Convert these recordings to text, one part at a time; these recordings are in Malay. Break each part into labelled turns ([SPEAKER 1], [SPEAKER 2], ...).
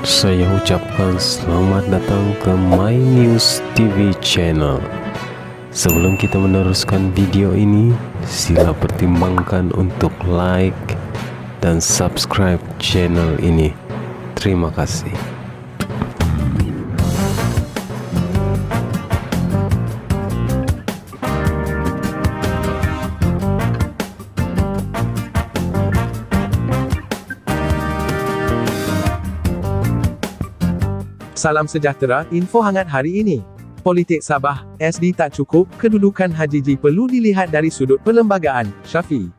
[SPEAKER 1] Saya ucapkan selamat datang ke My News TV channel. Sebelum kita meneruskan video ini, sila pertimbangkan untuk like dan subscribe channel ini. Terima kasih.
[SPEAKER 2] Salam sejahtera, info hangat hari ini. Politik Sabah, SD tak cukup, kedudukan Haji G perlu dilihat dari sudut perlembagaan, Syafiee.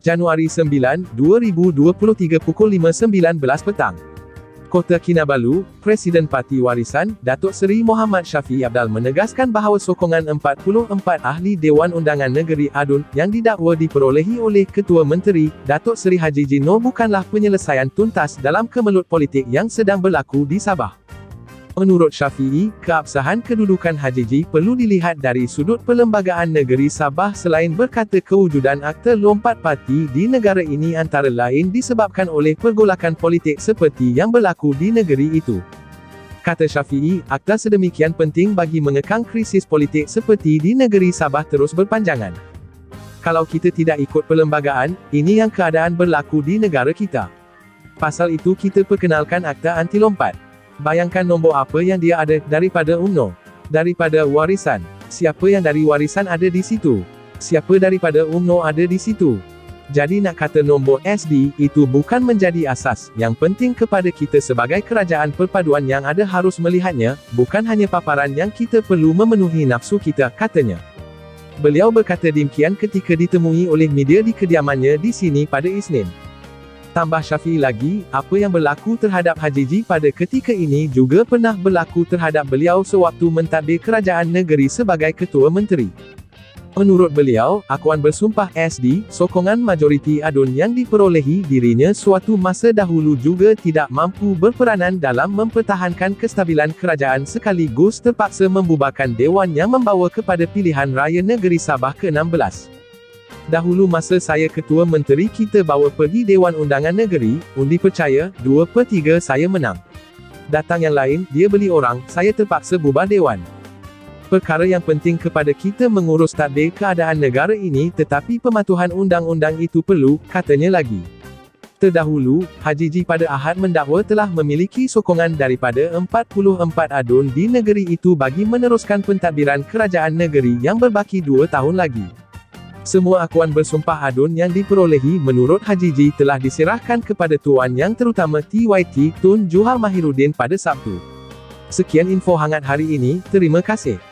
[SPEAKER 2] Januari 9, 2023 pukul 5.19 petang. Kota Kinabalu, Presiden Parti Warisan, Datuk Seri Muhammad Syafiee Apdal menegaskan bahawa sokongan 44 ahli Dewan Undangan Negeri ADUN yang didakwa diperolehi oleh Ketua Menteri, Datuk Seri Haji G Noor bukanlah penyelesaian tuntas dalam kemelut politik yang sedang berlaku di Sabah. Menurut Syafiee, keabsahan kedudukan Haji G perlu dilihat dari sudut perlembagaan negeri Sabah selain berkata kewujudan akta lompat parti di negara ini antara lain disebabkan oleh pergolakan politik seperti yang berlaku di negeri itu. Kata Syafiee, akta sedemikian penting bagi mengekang krisis politik seperti di negeri Sabah terus berpanjangan. Kalau kita tidak ikut perlembagaan, ini yang keadaan berlaku di negara kita. Pasal itu kita perkenalkan akta anti lompat. Bayangkan nombor apa yang dia ada daripada UMNO. Daripada warisan. Siapa yang dari warisan ada di situ? Siapa daripada UMNO ada di situ? Jadi nak kata nombor SD, itu bukan menjadi asas. Yang penting kepada kita sebagai kerajaan perpaduan yang ada harus melihatnya, bukan hanya paparan yang kita perlu memenuhi nafsu kita, katanya. Beliau berkata demikian ketika ditemui oleh media di kediamannya di sini pada Isnin. Tambah Syafiee lagi, apa yang berlaku terhadap Haji G pada ketika ini juga pernah berlaku terhadap beliau sewaktu mentadbir kerajaan negeri sebagai Ketua Menteri. Menurut beliau, akuan bersumpah SD, sokongan majoriti ADUN yang diperolehi dirinya suatu masa dahulu juga tidak mampu berperanan dalam mempertahankan kestabilan kerajaan sekaligus terpaksa membubarkan Dewan yang membawa kepada pilihan raya negeri Sabah ke-16. Dahulu masa saya Ketua Menteri kita bawa pergi Dewan Undangan Negeri, undi percaya, 2/3 saya menang. Datang yang lain, dia beli orang, saya terpaksa bubar Dewan. Perkara yang penting kepada kita mengurus tadbir keadaan negara ini tetapi pematuhan undang-undang itu perlu, katanya lagi. Terdahulu, Haji G pada Ahad mendakwa telah memiliki sokongan daripada 44 ADUN di negeri itu bagi meneruskan pentadbiran kerajaan negeri yang berbaki 2 tahun lagi. Semua akuan bersumpah ADUN yang diperolehi menurut Haji G telah diserahkan kepada Tuan Yang Terutama TYT Tun Juhal Mahiruddin pada Sabtu. Sekian info hangat hari ini, terima kasih.